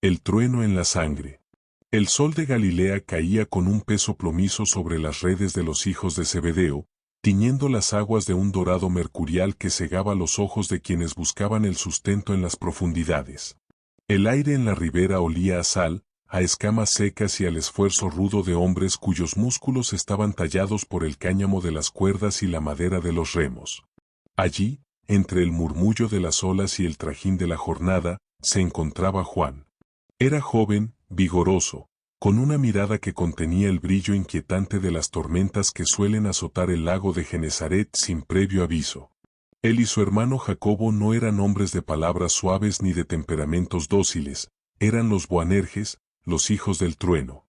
El trueno en la sangre. El sol de Galilea caía con un peso plomizo sobre las redes de los hijos de Zebedeo, tiñendo las aguas de un dorado mercurial que cegaba los ojos de quienes buscaban el sustento en las profundidades. El aire en la ribera olía a sal, a escamas secas y al esfuerzo rudo de hombres cuyos músculos estaban tallados por el cáñamo de las cuerdas y la madera de los remos. Allí, entre el murmullo de las olas y el trajín de la jornada, se encontraba Juan. Era joven, vigoroso, con una mirada que contenía el brillo inquietante de las tormentas que suelen azotar el lago de Genesaret sin previo aviso. Él y su hermano Jacobo no eran hombres de palabras suaves ni de temperamentos dóciles, eran los Boanerges, los hijos del trueno.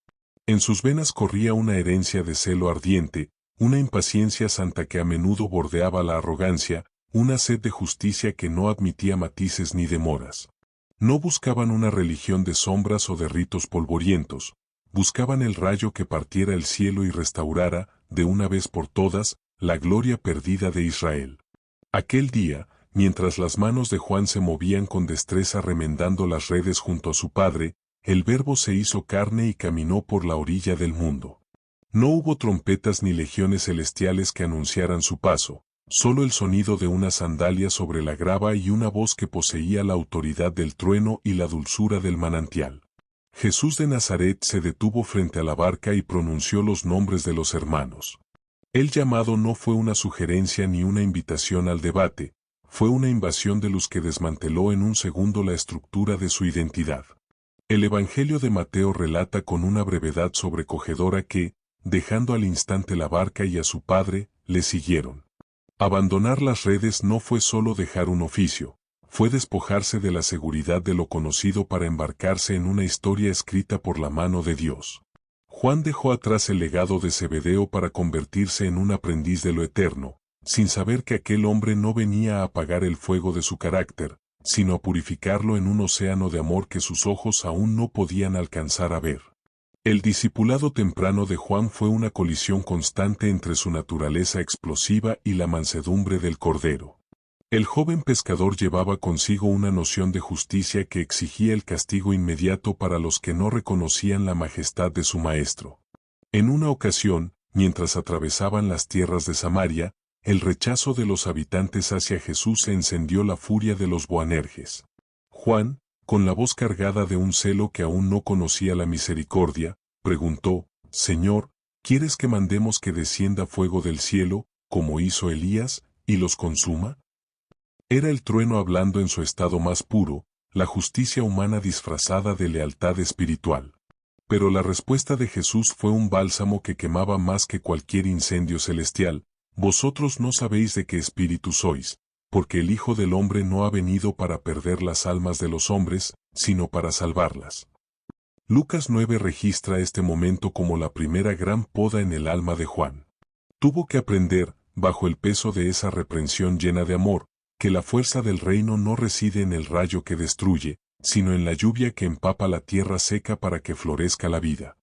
En sus venas corría una herencia de celo ardiente, una impaciencia santa que a menudo bordeaba la arrogancia, una sed de justicia que no admitía matices ni demoras. No buscaban una religión de sombras o de ritos polvorientos, buscaban el rayo que partiera el cielo y restaurara, de una vez por todas, la gloria perdida de Israel. Aquel día, mientras las manos de Juan se movían con destreza remendando las redes junto a su padre, el Verbo se hizo carne y caminó por la orilla del mundo. No hubo trompetas ni legiones celestiales que anunciaran su paso, solo el sonido de una sandalia sobre la grava y una voz que poseía la autoridad del trueno y la dulzura del manantial. Jesús de Nazaret se detuvo frente a la barca y pronunció los nombres de los hermanos. El llamado no fue una sugerencia ni una invitación al debate, fue una invasión de los que desmanteló en un segundo la estructura de su identidad. El Evangelio de Mateo relata con una brevedad sobrecogedora que, dejando al instante la barca y a su padre, le siguieron. Abandonar las redes no fue solo dejar un oficio, fue despojarse de la seguridad de lo conocido para embarcarse en una historia escrita por la mano de Dios. Juan dejó atrás el legado de Zebedeo para convertirse en un aprendiz de lo eterno, sin saber que aquel hombre no venía a apagar el fuego de su carácter, sino a purificarlo en un océano de amor que sus ojos aún no podían alcanzar a ver. El discipulado temprano de Juan fue una colisión constante entre su naturaleza explosiva y la mansedumbre del Cordero. El joven pescador llevaba consigo una noción de justicia que exigía el castigo inmediato para los que no reconocían la majestad de su maestro. En una ocasión, mientras atravesaban las tierras de Samaria, el rechazo de los habitantes hacia Jesús encendió la furia de los Boanerges. Juan, con la voz cargada de un celo que aún no conocía la misericordia, preguntó, «Señor, ¿quieres que mandemos que descienda fuego del cielo, como hizo Elías, y los consuma?» Era el trueno hablando en su estado más puro, la justicia humana disfrazada de lealtad espiritual. Pero la respuesta de Jesús fue un bálsamo que quemaba más que cualquier incendio celestial. «Vosotros no sabéis de qué espíritu sois, porque el Hijo del Hombre no ha venido para perder las almas de los hombres, sino para salvarlas». Lucas 9 registra este momento como la primera gran poda en el alma de Juan. Tuvo que aprender, bajo el peso de esa reprensión llena de amor, que la fuerza del reino no reside en el rayo que destruye, sino en la lluvia que empapa la tierra seca para que florezca la vida.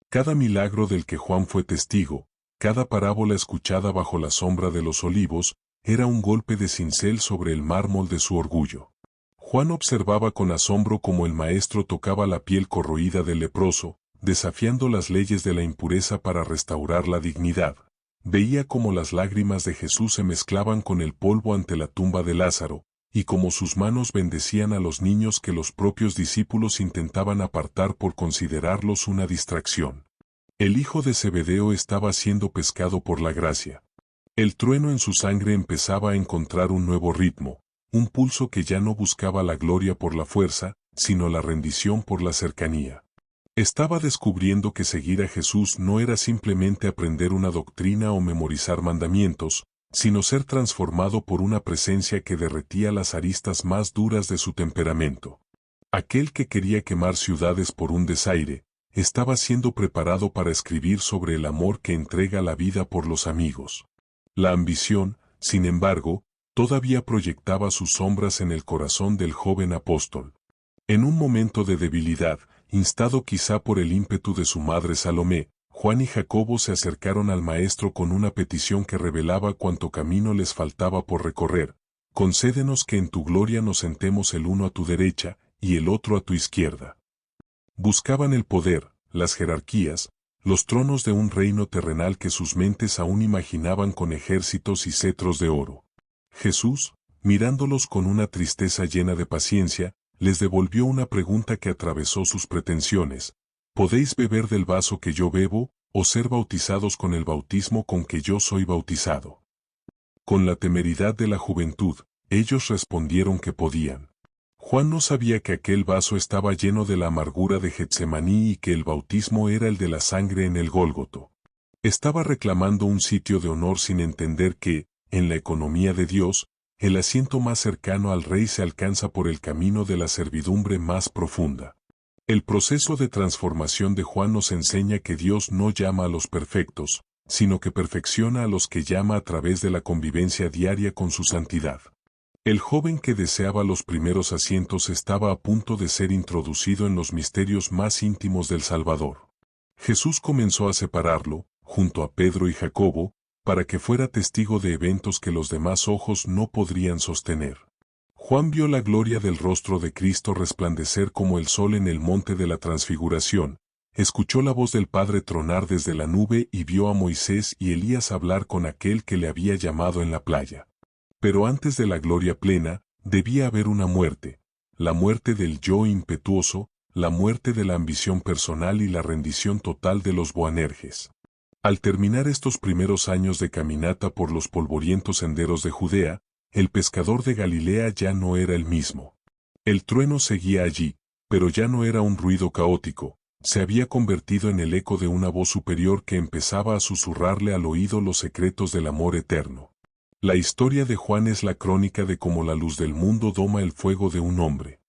Cada milagro del que Juan fue testigo, cada parábola escuchada bajo la sombra de los olivos, era un golpe de cincel sobre el mármol de su orgullo. Juan observaba con asombro cómo el maestro tocaba la piel corroída del leproso, desafiando las leyes de la impureza para restaurar la dignidad. Veía cómo las lágrimas de Jesús se mezclaban con el polvo ante la tumba de Lázaro, y cómo sus manos bendecían a los niños que los propios discípulos intentaban apartar por considerarlos una distracción. El hijo de Zebedeo estaba siendo pescado por la gracia. El trueno en su sangre empezaba a encontrar un nuevo ritmo, un pulso que ya no buscaba la gloria por la fuerza, sino la rendición por la cercanía. Estaba descubriendo que seguir a Jesús no era simplemente aprender una doctrina o memorizar mandamientos, sino ser transformado por una presencia que derretía las aristas más duras de su temperamento. Aquel que quería quemar ciudades por un desaire, estaba siendo preparado para escribir sobre el amor que entrega la vida por los amigos. La ambición, sin embargo, todavía proyectaba sus sombras en el corazón del joven apóstol. En un momento de debilidad, instado quizá por el ímpetu de su madre Salomé, Juan y Jacobo se acercaron al maestro con una petición que revelaba cuánto camino les faltaba por recorrer. «Concédenos que en tu gloria nos sentemos el uno a tu derecha y el otro a tu izquierda». Buscaban el poder, las jerarquías, los tronos de un reino terrenal que sus mentes aún imaginaban con ejércitos y cetros de oro. Jesús, mirándolos con una tristeza llena de paciencia, les devolvió una pregunta que atravesó sus pretensiones. ¿Podéis beber del vaso que yo bebo, o ser bautizados con el bautismo con que yo soy bautizado? Con la temeridad de la juventud, ellos respondieron que podían. Juan no sabía que aquel vaso estaba lleno de la amargura de Getsemaní y que el bautismo era el de la sangre en el Gólgoto. Estaba reclamando un sitio de honor sin entender que, en la economía de Dios, el asiento más cercano al rey se alcanza por el camino de la servidumbre más profunda. El proceso de transformación de Juan nos enseña que Dios no llama a los perfectos, sino que perfecciona a los que llama a través de la convivencia diaria con su santidad. El joven que deseaba los primeros asientos estaba a punto de ser introducido en los misterios más íntimos del Salvador. Jesús comenzó a separarlo, junto a Pedro y Jacobo, para que fuera testigo de eventos que los demás ojos no podrían sostener. Juan vio la gloria del rostro de Cristo resplandecer como el sol en el monte de la Transfiguración, escuchó la voz del Padre tronar desde la nube y vio a Moisés y Elías hablar con aquel que le había llamado en la playa. Pero antes de la gloria plena, debía haber una muerte, la muerte del yo impetuoso, la muerte de la ambición personal y la rendición total de los Boanerges. Al terminar estos primeros años de caminata por los polvorientos senderos de Judea, el pescador de Galilea ya no era el mismo. El trueno seguía allí, pero ya no era un ruido caótico, se había convertido en el eco de una voz superior que empezaba a susurrarle al oído los secretos del amor eterno. La historia de Juan es la crónica de cómo la luz del mundo doma el fuego de un hombre.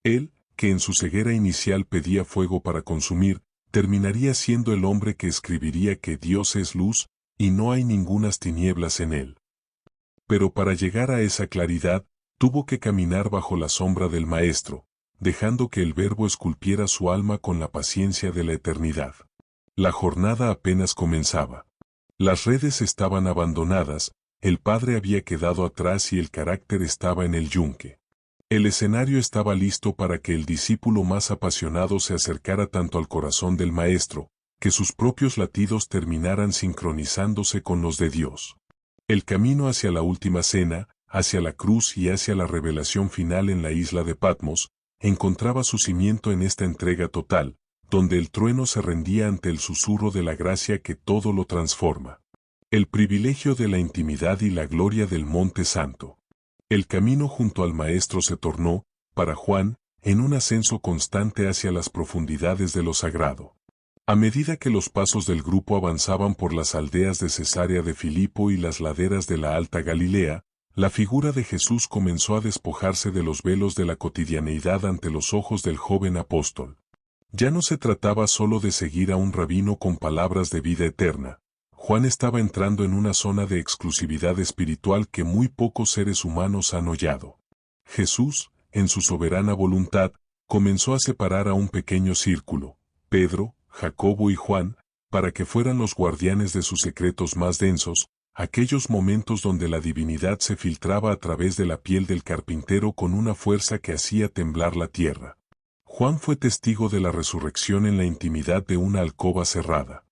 Él, que en su ceguera inicial pedía fuego para consumir, terminaría siendo el hombre que escribiría que Dios es luz, y no hay ningunas tinieblas en él. Pero para llegar a esa claridad, tuvo que caminar bajo la sombra del Maestro, dejando que el Verbo esculpiera su alma con la paciencia de la eternidad. La jornada apenas comenzaba. Las redes estaban abandonadas, el Padre había quedado atrás y el carácter estaba en el yunque. El escenario estaba listo para que el discípulo más apasionado se acercara tanto al corazón del Maestro, que sus propios latidos terminaran sincronizándose con los de Dios. El camino hacia la última cena, hacia la cruz y hacia la revelación final en la isla de Patmos, encontraba su cimiento en esta entrega total, donde el trueno se rendía ante el susurro de la gracia que todo lo transforma. El privilegio de la intimidad y la gloria del Monte Santo. El camino junto al Maestro se tornó, para Juan, en un ascenso constante hacia las profundidades de lo sagrado. A medida que los pasos del grupo avanzaban por las aldeas de Cesarea de Filipo y las laderas de la Alta Galilea, la figura de Jesús comenzó a despojarse de los velos de la cotidianeidad ante los ojos del joven apóstol. Ya no se trataba solo de seguir a un rabino con palabras de vida eterna. Juan estaba entrando en una zona de exclusividad espiritual que muy pocos seres humanos han hollado. Jesús, en su soberana voluntad, comenzó a separar a un pequeño círculo, Pedro, Jacobo y Juan, para que fueran los guardianes de sus secretos más densos, aquellos momentos donde la divinidad se filtraba a través de la piel del carpintero con una fuerza que hacía temblar la tierra. Juan fue testigo de la resurrección en la intimidad de una alcoba cerrada.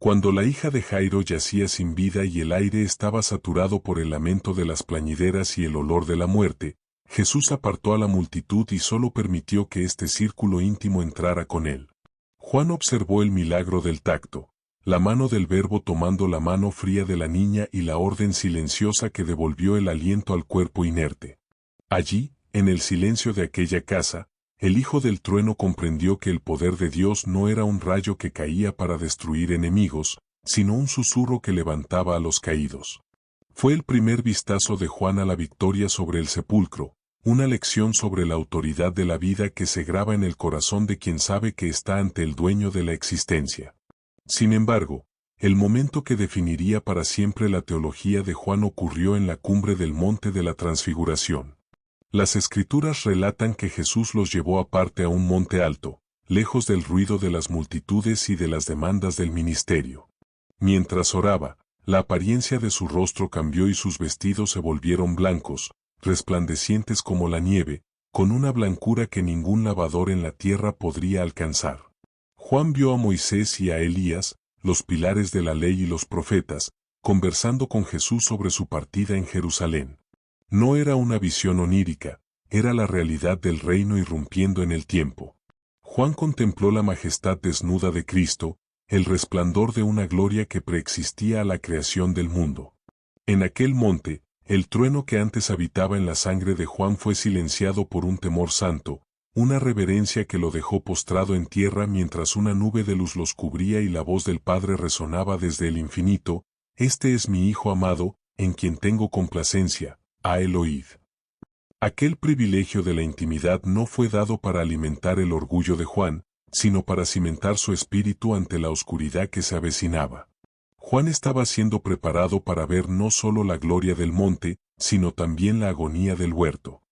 Cuando la hija de Jairo yacía sin vida y el aire estaba saturado por el lamento de las plañideras y el olor de la muerte, Jesús apartó a la multitud y solo permitió que este círculo íntimo entrara con él. Juan observó el milagro del tacto, la mano del Verbo tomando la mano fría de la niña y la orden silenciosa que devolvió el aliento al cuerpo inerte. Allí, en el silencio de aquella casa, el Hijo del Trueno comprendió que el poder de Dios no era un rayo que caía para destruir enemigos, sino un susurro que levantaba a los caídos. Fue el primer vistazo de Juan a la victoria sobre el sepulcro, una lección sobre la autoridad de la vida que se graba en el corazón de quien sabe que está ante el dueño de la existencia. Sin embargo, el momento que definiría para siempre la teología de Juan ocurrió en la cumbre del monte de la Transfiguración. Las Escrituras relatan que Jesús los llevó aparte a un monte alto, lejos del ruido de las multitudes y de las demandas del ministerio. Mientras oraba, la apariencia de su rostro cambió y sus vestidos se volvieron blancos, resplandecientes como la nieve, con una blancura que ningún lavador en la tierra podría alcanzar. Juan vio a Moisés y a Elías, los pilares de la ley y los profetas, conversando con Jesús sobre su partida en Jerusalén. No era una visión onírica, era la realidad del reino irrumpiendo en el tiempo. Juan contempló la majestad desnuda de Cristo, el resplandor de una gloria que preexistía a la creación del mundo. En aquel monte, el trueno que antes habitaba en la sangre de Juan fue silenciado por un temor santo, una reverencia que lo dejó postrado en tierra mientras una nube de luz los cubría y la voz del Padre resonaba desde el infinito: «Este es mi Hijo amado, en quien tengo complacencia, a él oíd». Aquel privilegio de la intimidad no fue dado para alimentar el orgullo de Juan, sino para cimentar su espíritu ante la oscuridad que se avecinaba. Juan estaba siendo preparado para ver no solo la gloria del monte, sino también la agonía del huerto.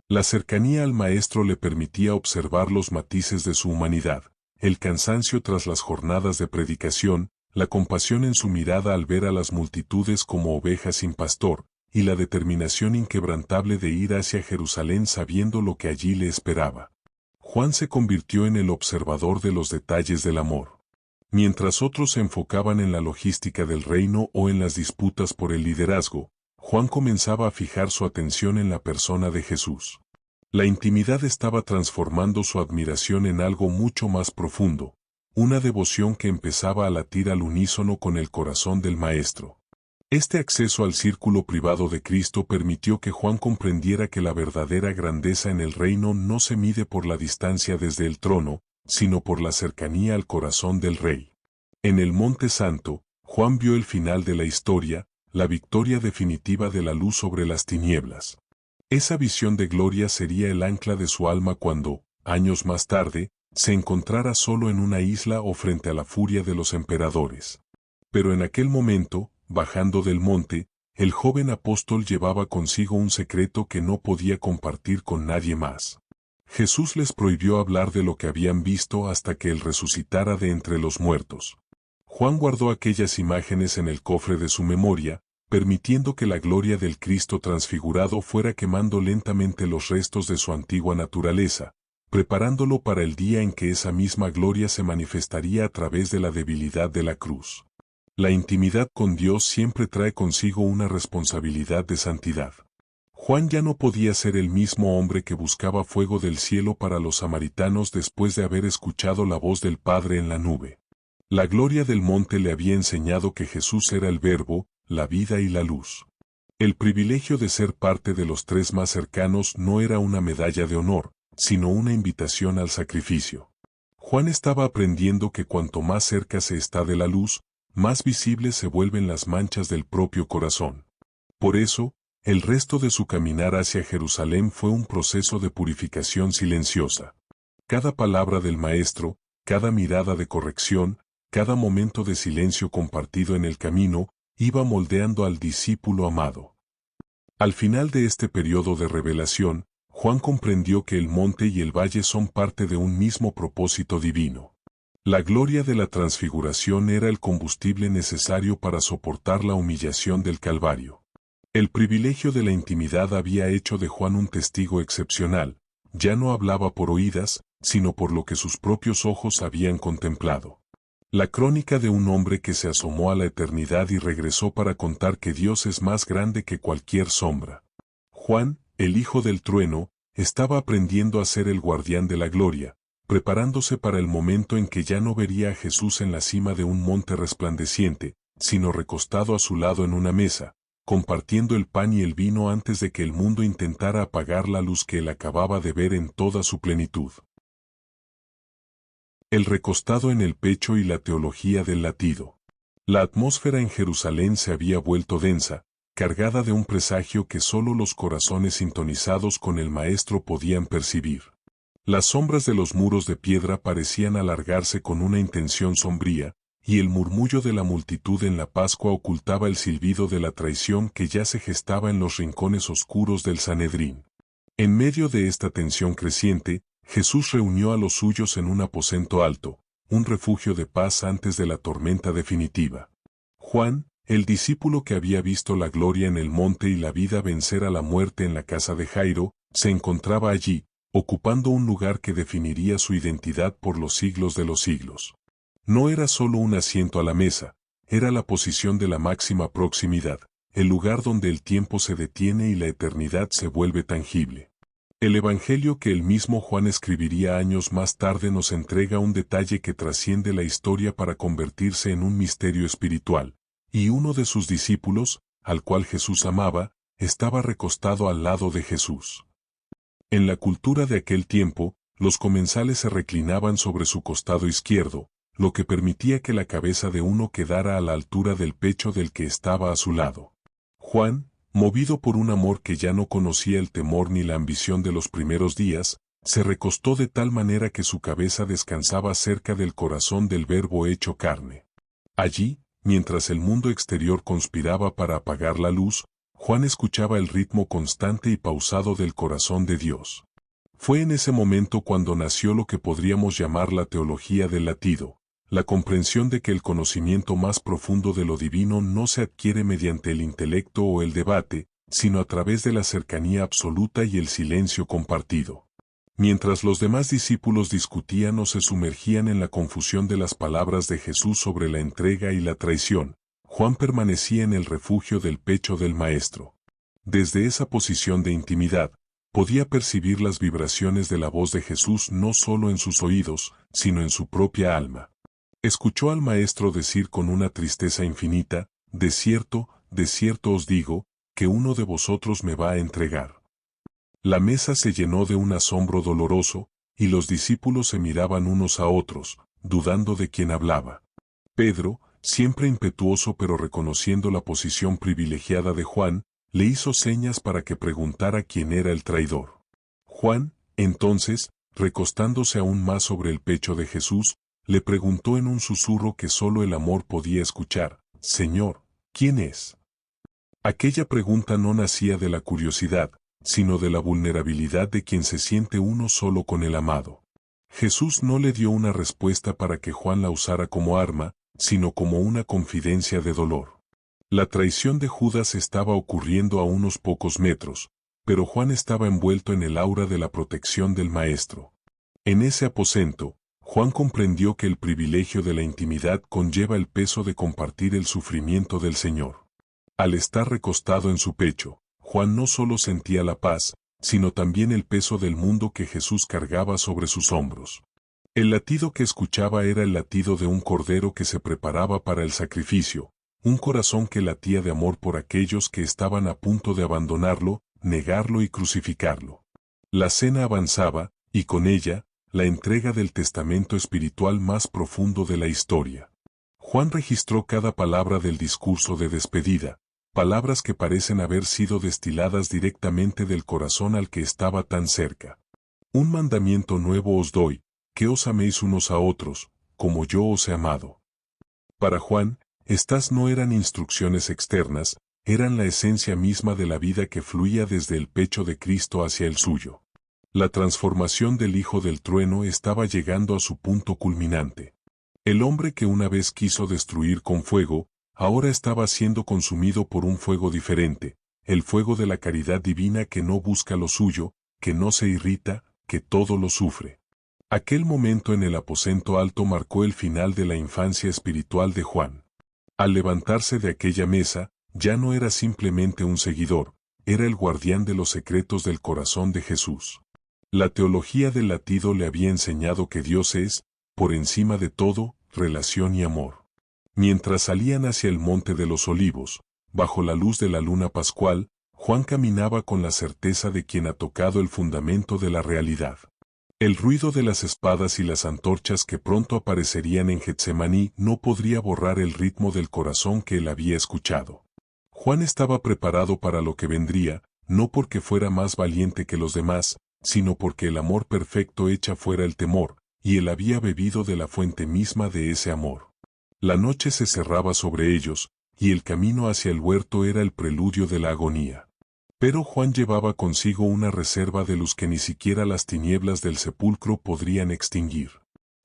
La cercanía al Maestro le permitía observar los matices de su humanidad, el cansancio tras las jornadas de predicación, la compasión en su mirada al ver a las multitudes como ovejas sin pastor, y la determinación inquebrantable de ir hacia Jerusalén sabiendo lo que allí le esperaba. Juan se convirtió en el observador de los detalles del amor. Mientras otros se enfocaban en la logística del reino o en las disputas por el liderazgo, Juan comenzaba a fijar su atención en la persona de Jesús. La intimidad estaba transformando su admiración en algo mucho más profundo, una devoción que empezaba a latir al unísono con el corazón del Maestro. Este acceso al círculo privado de Cristo permitió que Juan comprendiera que la verdadera grandeza en el reino no se mide por la distancia desde el trono, sino por la cercanía al corazón del Rey. En el Monte Santo, Juan vio el final de la historia, la victoria definitiva de la luz sobre las tinieblas. Esa visión de gloria sería el ancla de su alma cuando, años más tarde, se encontrara solo en una isla o frente a la furia de los emperadores. Pero en aquel momento, bajando del monte, el joven apóstol llevaba consigo un secreto que no podía compartir con nadie más. Jesús les prohibió hablar de lo que habían visto hasta que Él resucitara de entre los muertos. Juan guardó aquellas imágenes en el cofre de su memoria, permitiendo que la gloria del Cristo transfigurado fuera quemando lentamente los restos de su antigua naturaleza, preparándolo para el día en que esa misma gloria se manifestaría a través de la debilidad de la cruz. La intimidad con Dios siempre trae consigo una responsabilidad de santidad. Juan ya no podía ser el mismo hombre que buscaba fuego del cielo para los samaritanos después de haber escuchado la voz del Padre en la nube. La gloria del monte le había enseñado que Jesús era el Verbo, la vida y la luz. El privilegio de ser parte de los tres más cercanos no era una medalla de honor, sino una invitación al sacrificio. Juan estaba aprendiendo que cuanto más cerca se está de la luz, más visibles se vuelven las manchas del propio corazón. Por eso, el resto de su caminar hacia Jerusalén fue un proceso de purificación silenciosa. Cada palabra del Maestro, cada mirada de corrección, cada momento de silencio compartido en el camino, iba moldeando al discípulo amado. Al final de este periodo de revelación, Juan comprendió que el monte y el valle son parte de un mismo propósito divino. La gloria de la transfiguración era el combustible necesario para soportar la humillación del Calvario. El privilegio de la intimidad había hecho de Juan un testigo excepcional, ya no hablaba por oídas, sino por lo que sus propios ojos habían contemplado. La crónica de un hombre que se asomó a la eternidad y regresó para contar que Dios es más grande que cualquier sombra. Juan, el hijo del trueno, estaba aprendiendo a ser el guardián de la gloria, preparándose para el momento en que ya no vería a Jesús en la cima de un monte resplandeciente, sino recostado a su lado en una mesa, compartiendo el pan y el vino antes de que el mundo intentara apagar la luz que él acababa de ver en toda su plenitud. El recostado en el pecho y la teología del latido. La atmósfera en Jerusalén se había vuelto densa, cargada de un presagio que solo los corazones sintonizados con el Maestro podían percibir. Las sombras de los muros de piedra parecían alargarse con una intención sombría, y el murmullo de la multitud en la Pascua ocultaba el silbido de la traición que ya se gestaba en los rincones oscuros del Sanedrín. En medio de esta tensión creciente, Jesús reunió a los suyos en un aposento alto, un refugio de paz antes de la tormenta definitiva. Juan, el discípulo que había visto la gloria en el monte y la vida vencer a la muerte en la casa de Jairo, se encontraba allí, ocupando un lugar que definiría su identidad por los siglos de los siglos. No era solo un asiento a la mesa, era la posición de la máxima proximidad, el lugar donde el tiempo se detiene y la eternidad se vuelve tangible. El Evangelio que el mismo Juan escribiría años más tarde nos entrega un detalle que trasciende la historia para convertirse en un misterio espiritual, y uno de sus discípulos, al cual Jesús amaba, estaba recostado al lado de Jesús. En la cultura de aquel tiempo, los comensales se reclinaban sobre su costado izquierdo, lo que permitía que la cabeza de uno quedara a la altura del pecho del que estaba a su lado. Juan, movido por un amor que ya no conocía el temor ni la ambición de los primeros días, se recostó de tal manera que su cabeza descansaba cerca del corazón del Verbo hecho carne. Allí, mientras el mundo exterior conspiraba para apagar la luz, Juan escuchaba el ritmo constante y pausado del corazón de Dios. Fue en ese momento cuando nació lo que podríamos llamar la teología del latido, la comprensión de que el conocimiento más profundo de lo divino no se adquiere mediante el intelecto o el debate, sino a través de la cercanía absoluta y el silencio compartido. Mientras los demás discípulos discutían o se sumergían en la confusión de las palabras de Jesús sobre la entrega y la traición, Juan permanecía en el refugio del pecho del Maestro. Desde esa posición de intimidad, podía percibir las vibraciones de la voz de Jesús no solo en sus oídos, sino en su propia alma. Escuchó al Maestro decir con una tristeza infinita, de cierto os digo, que uno de vosotros me va a entregar. La mesa se llenó de un asombro doloroso, y los discípulos se miraban unos a otros, dudando de quién hablaba. Pedro, siempre impetuoso pero reconociendo la posición privilegiada de Juan, le hizo señas para que preguntara quién era el traidor. Juan, entonces, recostándose aún más sobre el pecho de Jesús, le preguntó en un susurro que solo el amor podía escuchar: Señor, ¿quién es? Aquella pregunta no nacía de la curiosidad, sino de la vulnerabilidad de quien se siente uno solo con el amado. Jesús no le dio una respuesta para que Juan la usara como arma, sino como una confidencia de dolor. La traición de Judas estaba ocurriendo a unos pocos metros, pero Juan estaba envuelto en el aura de la protección del Maestro. En ese aposento, Juan comprendió que el privilegio de la intimidad conlleva el peso de compartir el sufrimiento del Señor. Al estar recostado en su pecho, Juan no solo sentía la paz, sino también el peso del mundo que Jesús cargaba sobre sus hombros. El latido que escuchaba era el latido de un cordero que se preparaba para el sacrificio, un corazón que latía de amor por aquellos que estaban a punto de abandonarlo, negarlo y crucificarlo. La cena avanzaba, y con ella, la entrega del testamento espiritual más profundo de la historia. Juan registró cada palabra del discurso de despedida, palabras que parecen haber sido destiladas directamente del corazón al que estaba tan cerca. Un mandamiento nuevo os doy, que os améis unos a otros, como yo os he amado. Para Juan, estas no eran instrucciones externas, eran la esencia misma de la vida que fluía desde el pecho de Cristo hacia el suyo. La transformación del Hijo del Trueno estaba llegando a su punto culminante. El hombre que una vez quiso destruir con fuego, ahora estaba siendo consumido por un fuego diferente, el fuego de la caridad divina que no busca lo suyo, que no se irrita, que todo lo sufre. Aquel momento en el aposento alto marcó el final de la infancia espiritual de Juan. Al levantarse de aquella mesa, ya no era simplemente un seguidor, era el guardián de los secretos del corazón de Jesús. La teología del latido le había enseñado que Dios es, por encima de todo, relación y amor. Mientras salían hacia el Monte de los Olivos, bajo la luz de la luna pascual, Juan caminaba con la certeza de quien ha tocado el fundamento de la realidad. El ruido de las espadas y las antorchas que pronto aparecerían en Getsemaní no podría borrar el ritmo del corazón que él había escuchado. Juan estaba preparado para lo que vendría, no porque fuera más valiente que los demás, sino porque el amor perfecto echa fuera el temor, y él había bebido de la fuente misma de ese amor. La noche se cerraba sobre ellos, y el camino hacia el huerto era el preludio de la agonía. Pero Juan llevaba consigo una reserva de luz que ni siquiera las tinieblas del sepulcro podrían extinguir.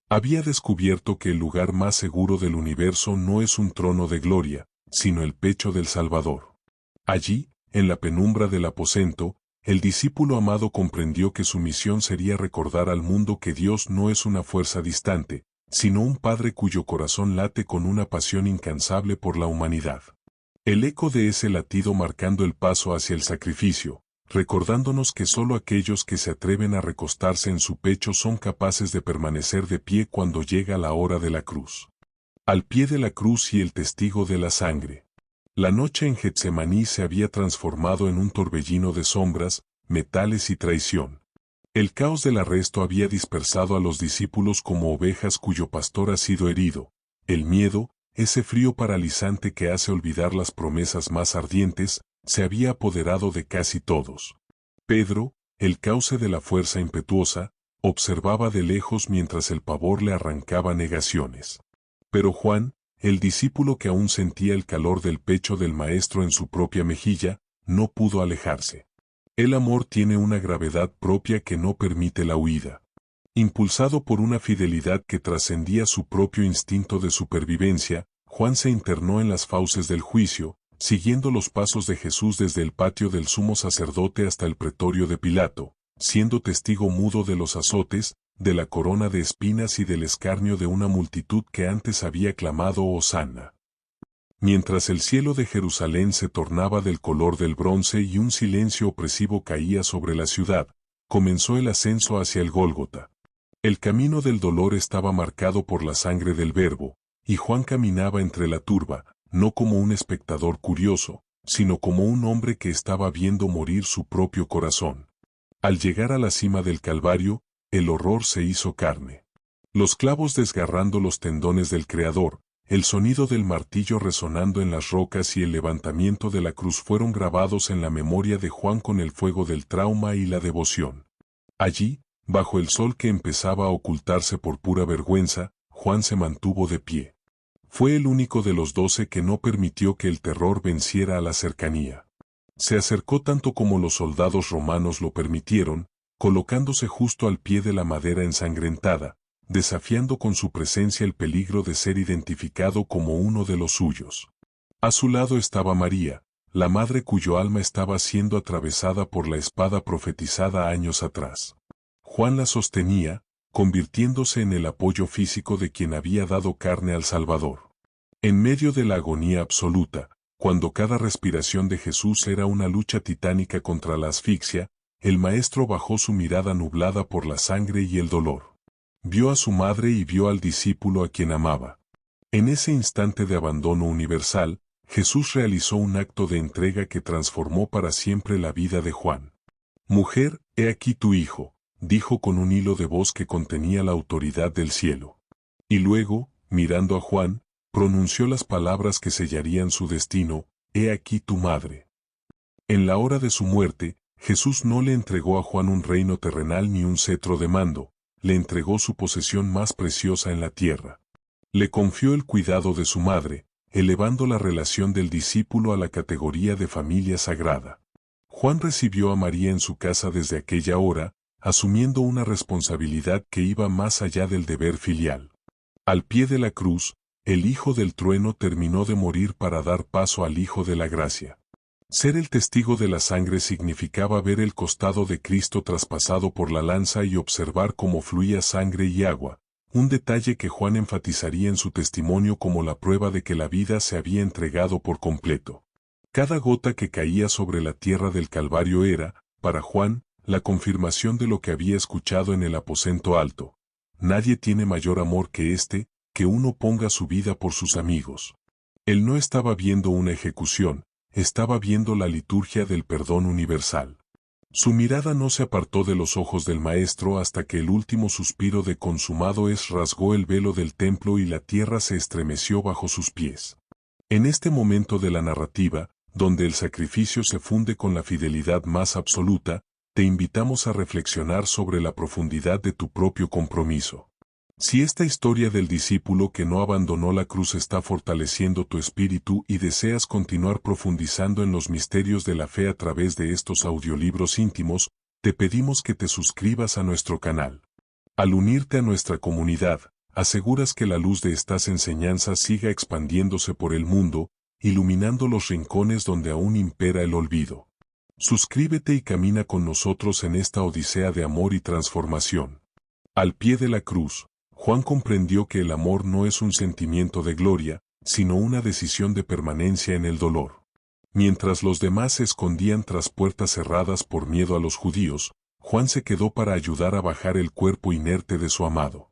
Había descubierto que el lugar más seguro del universo no es un trono de gloria, sino el pecho del Salvador. Allí, en la penumbra del aposento, el discípulo amado comprendió que su misión sería recordar al mundo que Dios no es una fuerza distante, sino un Padre cuyo corazón late con una pasión incansable por la humanidad. El eco de ese latido marcando el paso hacia el sacrificio, recordándonos que solo aquellos que se atreven a recostarse en su pecho son capaces de permanecer de pie cuando llega la hora de la cruz. Al pie de la cruz y el testigo de la sangre. La noche en Getsemaní se había transformado en un torbellino de sombras, metales y traición. El caos del arresto había dispersado a los discípulos como ovejas cuyo pastor ha sido herido. El miedo, ese frío paralizante que hace olvidar las promesas más ardientes, se había apoderado de casi todos. Pedro, el cauce de la fuerza impetuosa, observaba de lejos mientras el pavor le arrancaba negaciones. Pero Juan, el discípulo que aún sentía el calor del pecho del Maestro en su propia mejilla, no pudo alejarse. El amor tiene una gravedad propia que no permite la huida. Impulsado por una fidelidad que trascendía su propio instinto de supervivencia, Juan se internó en las fauces del juicio, siguiendo los pasos de Jesús desde el patio del sumo sacerdote hasta el pretorio de Pilato, siendo testigo mudo de los azotes, de la corona de espinas y del escarnio de una multitud que antes había clamado Hosana. Mientras el cielo de Jerusalén se tornaba del color del bronce y un silencio opresivo caía sobre la ciudad, comenzó el ascenso hacia el Gólgota. El camino del dolor estaba marcado por la sangre del Verbo, y Juan caminaba entre la turba, no como un espectador curioso, sino como un hombre que estaba viendo morir su propio corazón. Al llegar a la cima del Calvario, el horror se hizo carne. Los clavos desgarrando los tendones del Creador, el sonido del martillo resonando en las rocas y el levantamiento de la cruz fueron grabados en la memoria de Juan con el fuego del trauma y la devoción. Allí, bajo el sol que empezaba a ocultarse por pura vergüenza, Juan se mantuvo de pie. Fue el único de los 12 que no permitió que el terror venciera a la cercanía. Se acercó tanto como los soldados romanos lo permitieron, colocándose justo al pie de la madera ensangrentada, desafiando con su presencia el peligro de ser identificado como uno de los suyos. A su lado estaba María, la madre cuyo alma estaba siendo atravesada por la espada profetizada años atrás. Juan la sostenía, convirtiéndose en el apoyo físico de quien había dado carne al Salvador. En medio de la agonía absoluta, cuando cada respiración de Jesús era una lucha titánica contra la asfixia, el Maestro bajó su mirada nublada por la sangre y el dolor. Vio a su madre y vio al discípulo a quien amaba. En ese instante de abandono universal, Jesús realizó un acto de entrega que transformó para siempre la vida de Juan. «Mujer, he aquí tu hijo», dijo con un hilo de voz que contenía la autoridad del cielo. Y luego, mirando a Juan, pronunció las palabras que sellarían su destino: «He aquí tu madre». En la hora de su muerte, Jesús no le entregó a Juan un reino terrenal ni un cetro de mando, le entregó su posesión más preciosa en la tierra. Le confió el cuidado de su madre, elevando la relación del discípulo a la categoría de familia sagrada. Juan recibió a María en su casa desde aquella hora, asumiendo una responsabilidad que iba más allá del deber filial. Al pie de la cruz, el Hijo del Trueno terminó de morir para dar paso al Hijo de la Gracia. Ser el testigo de la sangre significaba ver el costado de Cristo traspasado por la lanza y observar cómo fluía sangre y agua, un detalle que Juan enfatizaría en su testimonio como la prueba de que la vida se había entregado por completo. Cada gota que caía sobre la tierra del Calvario era, para Juan, la confirmación de lo que había escuchado en el aposento alto. Nadie tiene mayor amor que este, que uno ponga su vida por sus amigos. Él no estaba viendo una ejecución, estaba viendo la liturgia del perdón universal. Su mirada no se apartó de los ojos del Maestro hasta que el último suspiro de consumado es rasgó el velo del templo y la tierra se estremeció bajo sus pies. En este momento de la narrativa, donde el sacrificio se funde con la fidelidad más absoluta, te invitamos a reflexionar sobre la profundidad de tu propio compromiso. Si esta historia del discípulo que no abandonó la cruz está fortaleciendo tu espíritu y deseas continuar profundizando en los misterios de la fe a través de estos audiolibros íntimos, te pedimos que te suscribas a nuestro canal. Al unirte a nuestra comunidad, aseguras que la luz de estas enseñanzas siga expandiéndose por el mundo, iluminando los rincones donde aún impera el olvido. Suscríbete y camina con nosotros en esta odisea de amor y transformación. Al pie de la cruz, Juan comprendió que el amor no es un sentimiento de gloria, sino una decisión de permanencia en el dolor. Mientras los demás se escondían tras puertas cerradas por miedo a los judíos, Juan se quedó para ayudar a bajar el cuerpo inerte de su amado.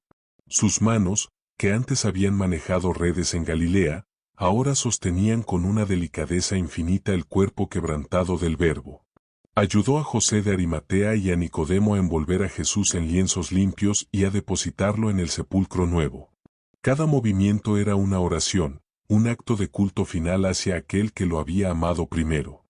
Sus manos, que antes habían manejado redes en Galilea, ahora sostenían con una delicadeza infinita el cuerpo quebrantado del Verbo. Ayudó a José de Arimatea y a Nicodemo a envolver a Jesús en lienzos limpios y a depositarlo en el sepulcro nuevo. Cada movimiento era una oración, un acto de culto final hacia aquel que lo había amado primero.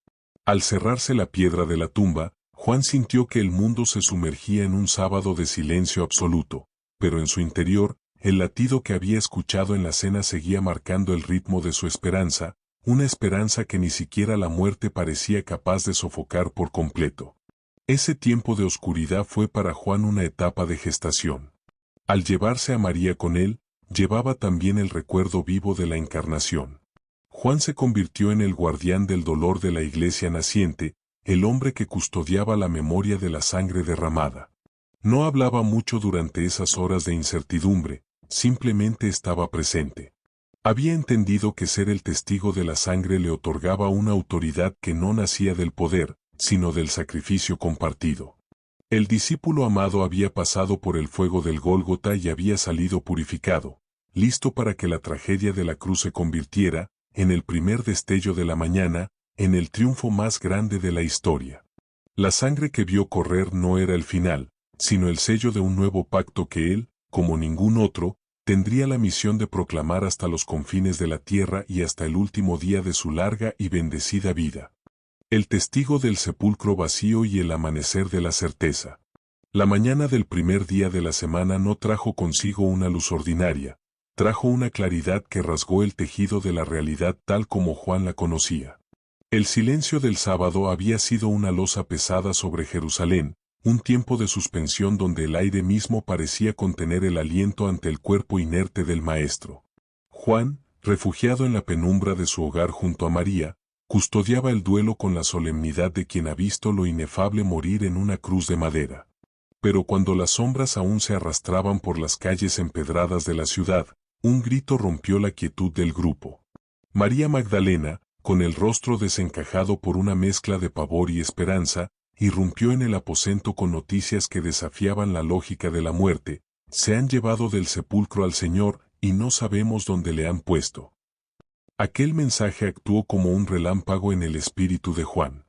Al cerrarse la piedra de la tumba, Juan sintió que el mundo se sumergía en un sábado de silencio absoluto, pero en su interior, el latido que había escuchado en la cena seguía marcando el ritmo de su esperanza, una esperanza que ni siquiera la muerte parecía capaz de sofocar por completo. Ese tiempo de oscuridad fue para Juan una etapa de gestación. Al llevarse a María con él, llevaba también el recuerdo vivo de la encarnación. Juan se convirtió en el guardián del dolor de la iglesia naciente, el hombre que custodiaba la memoria de la sangre derramada. No hablaba mucho durante esas horas de incertidumbre, simplemente estaba presente. Había entendido que ser el testigo de la sangre le otorgaba una autoridad que no nacía del poder, sino del sacrificio compartido. El discípulo amado había pasado por el fuego del Gólgota y había salido purificado, listo para que la tragedia de la cruz se convirtiera, en el primer destello de la mañana, en el triunfo más grande de la historia. La sangre que vio correr no era el final, sino el sello de un nuevo pacto que él, como ningún otro, tendría la misión de proclamar hasta los confines de la tierra y hasta el último día de su larga y bendecida vida. El testigo del sepulcro vacío y el amanecer de la certeza. La mañana del primer día de la semana no trajo consigo una luz ordinaria, trajo una claridad que rasgó el tejido de la realidad tal como Juan la conocía. El silencio del sábado había sido una losa pesada sobre Jerusalén, un tiempo de suspensión donde el aire mismo parecía contener el aliento ante el cuerpo inerte del Maestro. Juan, refugiado en la penumbra de su hogar junto a María, custodiaba el duelo con la solemnidad de quien ha visto lo inefable morir en una cruz de madera. Pero cuando las sombras aún se arrastraban por las calles empedradas de la ciudad, un grito rompió la quietud del grupo. María Magdalena, con el rostro desencajado por una mezcla de pavor y esperanza, irrumpió en el aposento con noticias que desafiaban la lógica de la muerte. Se han llevado del sepulcro al Señor, y no sabemos dónde le han puesto. Aquel mensaje actuó como un relámpago en el espíritu de Juan.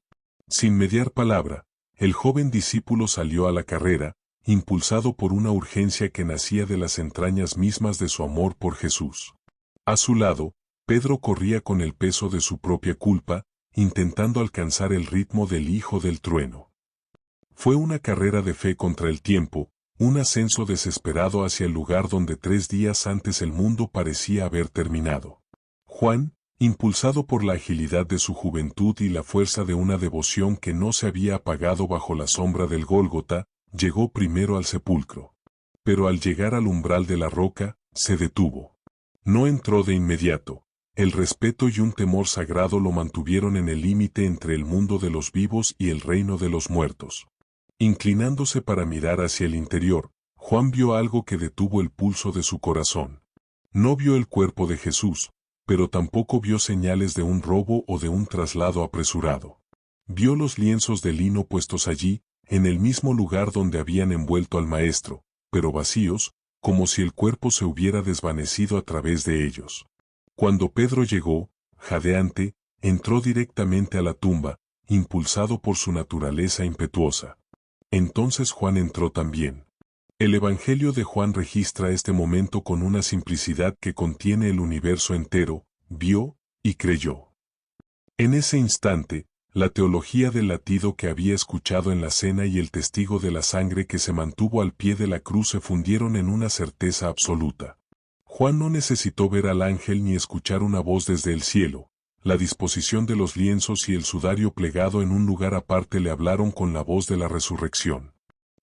Sin mediar palabra, el joven discípulo salió a la carrera, impulsado por una urgencia que nacía de las entrañas mismas de su amor por Jesús. A su lado, Pedro corría con el peso de su propia culpa, intentando alcanzar el ritmo del Hijo del Trueno. Fue una carrera de fe contra el tiempo, un ascenso desesperado hacia el lugar donde 3 días antes el mundo parecía haber terminado. Juan, impulsado por la agilidad de su juventud y la fuerza de una devoción que no se había apagado bajo la sombra del Gólgota, llegó primero al sepulcro. Pero al llegar al umbral de la roca, se detuvo. No entró de inmediato. El respeto y un temor sagrado lo mantuvieron en el límite entre el mundo de los vivos y el reino de los muertos. Inclinándose para mirar hacia el interior, Juan vio algo que detuvo el pulso de su corazón. No vio el cuerpo de Jesús, pero tampoco vio señales de un robo o de un traslado apresurado. Vio los lienzos de lino puestos allí, en el mismo lugar donde habían envuelto al Maestro, pero vacíos, como si el cuerpo se hubiera desvanecido a través de ellos. Cuando Pedro llegó, jadeante, entró directamente a la tumba, impulsado por su naturaleza impetuosa. Entonces Juan entró también. El Evangelio de Juan registra este momento con una simplicidad que contiene el universo entero, vio y creyó. En ese instante, la teología del latido que había escuchado en la cena y el testigo de la sangre que se mantuvo al pie de la cruz se fundieron en una certeza absoluta. Juan no necesitó ver al ángel ni escuchar una voz desde el cielo. La disposición de los lienzos y el sudario plegado en un lugar aparte le hablaron con la voz de la resurrección.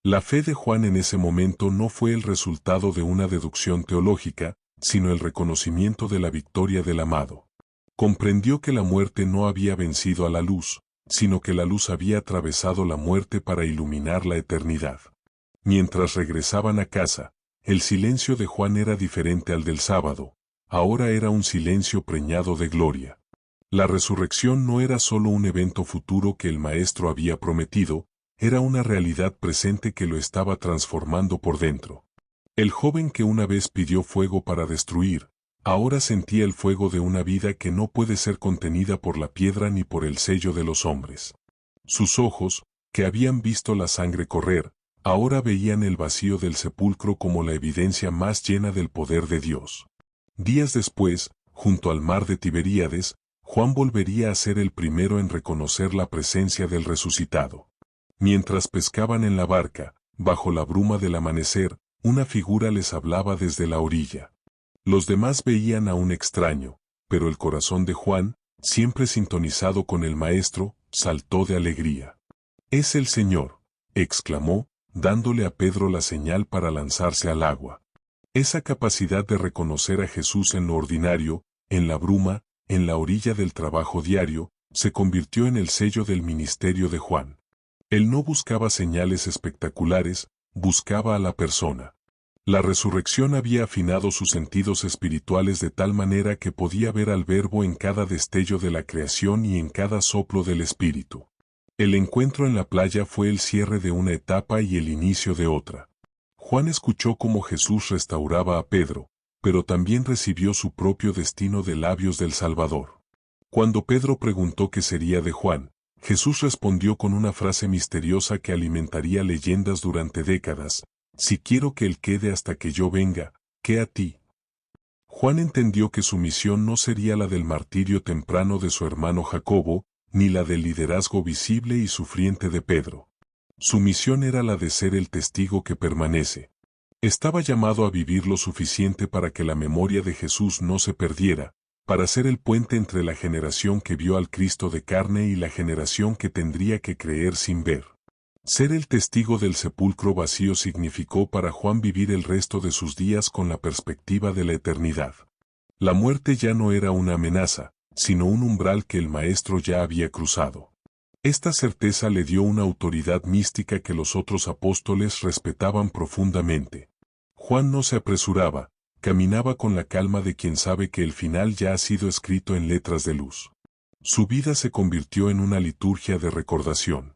La fe de Juan en ese momento no fue el resultado de una deducción teológica, sino el reconocimiento de la victoria del amado. Comprendió que la muerte no había vencido a la luz, sino que la luz había atravesado la muerte para iluminar la eternidad. Mientras regresaban a casa, el silencio de Juan era diferente al del sábado, ahora era un silencio preñado de gloria. La resurrección no era solo un evento futuro que el Maestro había prometido, era una realidad presente que lo estaba transformando por dentro. El joven que una vez pidió fuego para destruir, ahora sentía el fuego de una vida que no puede ser contenida por la piedra ni por el sello de los hombres. Sus ojos, que habían visto la sangre correr, ahora veían el vacío del sepulcro como la evidencia más llena del poder de Dios. Días después, junto al mar de Tiberíades, Juan volvería a ser el primero en reconocer la presencia del resucitado. Mientras pescaban en la barca, bajo la bruma del amanecer, una figura les hablaba desde la orilla. Los demás veían a un extraño, pero el corazón de Juan, siempre sintonizado con el Maestro, saltó de alegría. «Es el Señor», exclamó, dándole a Pedro la señal para lanzarse al agua. Esa capacidad de reconocer a Jesús en lo ordinario, en la bruma, en la orilla del trabajo diario, se convirtió en el sello del ministerio de Juan. Él no buscaba señales espectaculares, buscaba a la persona. La resurrección había afinado sus sentidos espirituales de tal manera que podía ver al Verbo en cada destello de la creación y en cada soplo del Espíritu. El encuentro en la playa fue el cierre de una etapa y el inicio de otra. Juan escuchó cómo Jesús restauraba a Pedro, pero también recibió su propio destino de labios del Salvador. Cuando Pedro preguntó qué sería de Juan, Jesús respondió con una frase misteriosa que alimentaría leyendas durante décadas: «Si quiero que él quede hasta que yo venga, ¿qué a ti?». Juan entendió que su misión no sería la del martirio temprano de su hermano Jacobo, ni la del liderazgo visible y sufriente de Pedro. Su misión era la de ser el testigo que permanece. Estaba llamado a vivir lo suficiente para que la memoria de Jesús no se perdiera, para ser el puente entre la generación que vio al Cristo de carne y la generación que tendría que creer sin ver. Ser el testigo del sepulcro vacío significó para Juan vivir el resto de sus días con la perspectiva de la eternidad. La muerte ya no era una amenaza, sino un umbral que el Maestro ya había cruzado. Esta certeza le dio una autoridad mística que los otros apóstoles respetaban profundamente. Juan no se apresuraba, caminaba con la calma de quien sabe que el final ya ha sido escrito en letras de luz. Su vida se convirtió en una liturgia de recordación.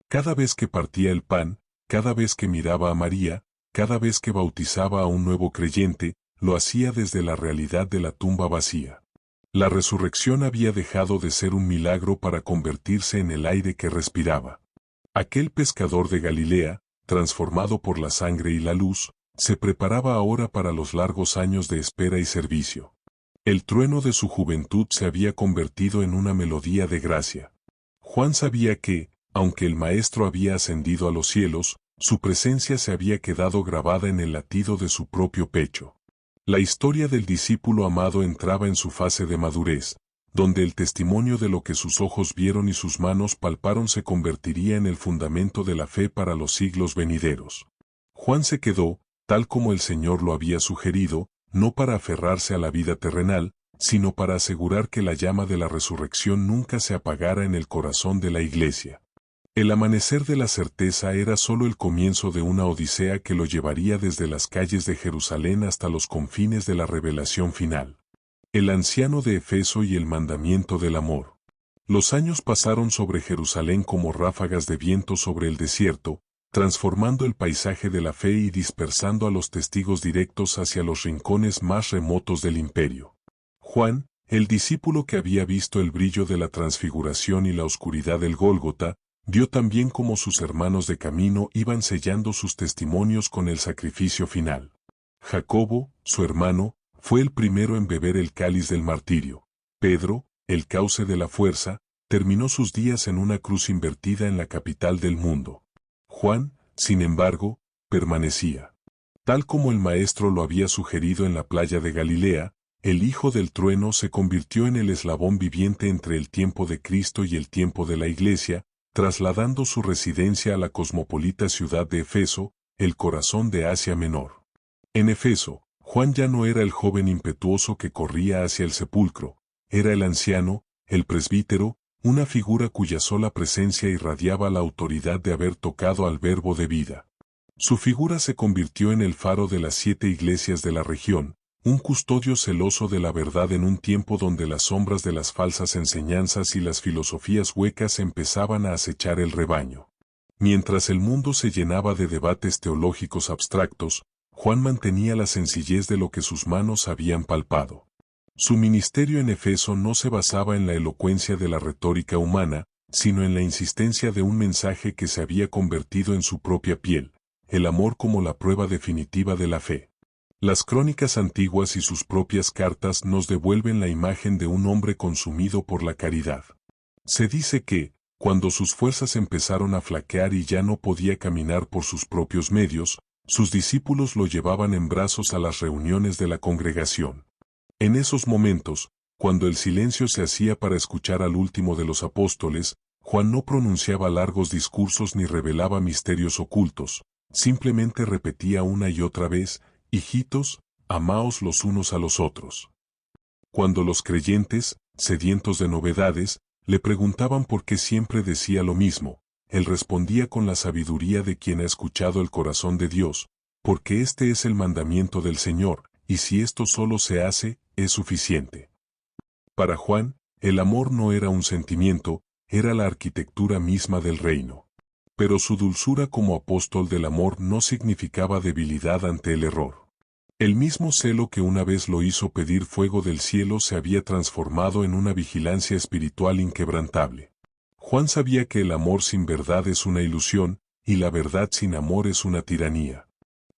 Cada vez que partía el pan, cada vez que miraba a María, cada vez que bautizaba a un nuevo creyente, lo hacía desde la realidad de la tumba vacía. La resurrección había dejado de ser un milagro para convertirse en el aire que respiraba. Aquel pescador de Galilea, transformado por la sangre y la luz, se preparaba ahora para los largos años de espera y servicio. El trueno de su juventud se había convertido en una melodía de gracia. Juan sabía que, aunque el Maestro había ascendido a los cielos, su presencia se había quedado grabada en el latido de su propio pecho. La historia del discípulo amado entraba en su fase de madurez, donde el testimonio de lo que sus ojos vieron y sus manos palparon se convertiría en el fundamento de la fe para los siglos venideros. Juan se quedó, tal como el Señor lo había sugerido, no para aferrarse a la vida terrenal, sino para asegurar que la llama de la resurrección nunca se apagara en el corazón de la Iglesia. El amanecer de la certeza era solo el comienzo de una odisea que lo llevaría desde las calles de Jerusalén hasta los confines de la revelación final. El anciano de Efeso y el mandamiento del amor. Los años pasaron sobre Jerusalén como ráfagas de viento sobre el desierto, transformando el paisaje de la fe y dispersando a los testigos directos hacia los rincones más remotos del imperio. Juan, el discípulo que había visto el brillo de la transfiguración y la oscuridad del Gólgota, vio también cómo sus hermanos de camino iban sellando sus testimonios con el sacrificio final. Jacobo, su hermano, fue el primero en beber el cáliz del martirio. Pedro, el cauce de la fuerza, terminó sus días en una cruz invertida en la capital del mundo. Juan, sin embargo, permanecía. Tal como el Maestro lo había sugerido en la playa de Galilea, el Hijo del Trueno se convirtió en el eslabón viviente entre el tiempo de Cristo y el tiempo de la Iglesia, trasladando su residencia a la cosmopolita ciudad de Efeso, el corazón de Asia Menor. En Efeso, Juan ya no era el joven impetuoso que corría hacia el sepulcro, era el anciano, el presbítero, una figura cuya sola presencia irradiaba la autoridad de haber tocado al Verbo de vida. Su figura se convirtió en el faro de las 7 iglesias de la región, un custodio celoso de la verdad en un tiempo donde las sombras de las falsas enseñanzas y las filosofías huecas empezaban a acechar el rebaño. Mientras el mundo se llenaba de debates teológicos abstractos, Juan mantenía la sencillez de lo que sus manos habían palpado. Su ministerio en Efeso no se basaba en la elocuencia de la retórica humana, sino en la insistencia de un mensaje que se había convertido en su propia piel, el amor como la prueba definitiva de la fe. Las crónicas antiguas y sus propias cartas nos devuelven la imagen de un hombre consumido por la caridad. Se dice que, cuando sus fuerzas empezaron a flaquear y ya no podía caminar por sus propios medios, sus discípulos lo llevaban en brazos a las reuniones de la congregación. En esos momentos, cuando el silencio se hacía para escuchar al último de los apóstoles, Juan no pronunciaba largos discursos ni revelaba misterios ocultos, simplemente repetía una y otra vez: hijitos, amaos los unos a los otros. Cuando los creyentes, sedientos de novedades, le preguntaban por qué siempre decía lo mismo, él respondía con la sabiduría de quien ha escuchado el corazón de Dios, porque este es el mandamiento del Señor, y si esto solo se hace, es suficiente. Para Juan, el amor no era un sentimiento, era la arquitectura misma del reino. Pero su dulzura como apóstol del amor no significaba debilidad ante el error. El mismo celo que una vez lo hizo pedir fuego del cielo se había transformado en una vigilancia espiritual inquebrantable. Juan sabía que el amor sin verdad es una ilusión, y la verdad sin amor es una tiranía.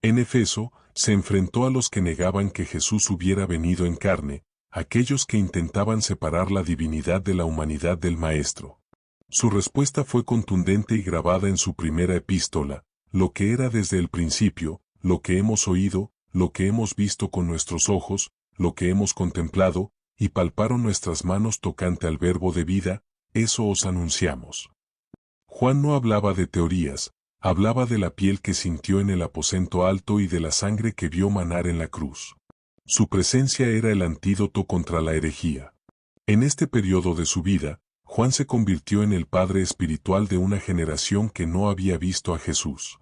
En Efeso, se enfrentó a los que negaban que Jesús hubiera venido en carne, aquellos que intentaban separar la divinidad de la humanidad del Maestro. Su respuesta fue contundente y grabada en su primera epístola: lo que era desde el principio, lo que hemos oído, lo que hemos visto con nuestros ojos, lo que hemos contemplado, y palparon nuestras manos tocante al Verbo de vida, eso os anunciamos. Juan no hablaba de teorías, hablaba de la piel que sintió en el aposento alto y de la sangre que vio manar en la cruz. Su presencia era el antídoto contra la herejía. En este periodo de su vida, Juan se convirtió en el padre espiritual de una generación que no había visto a Jesús.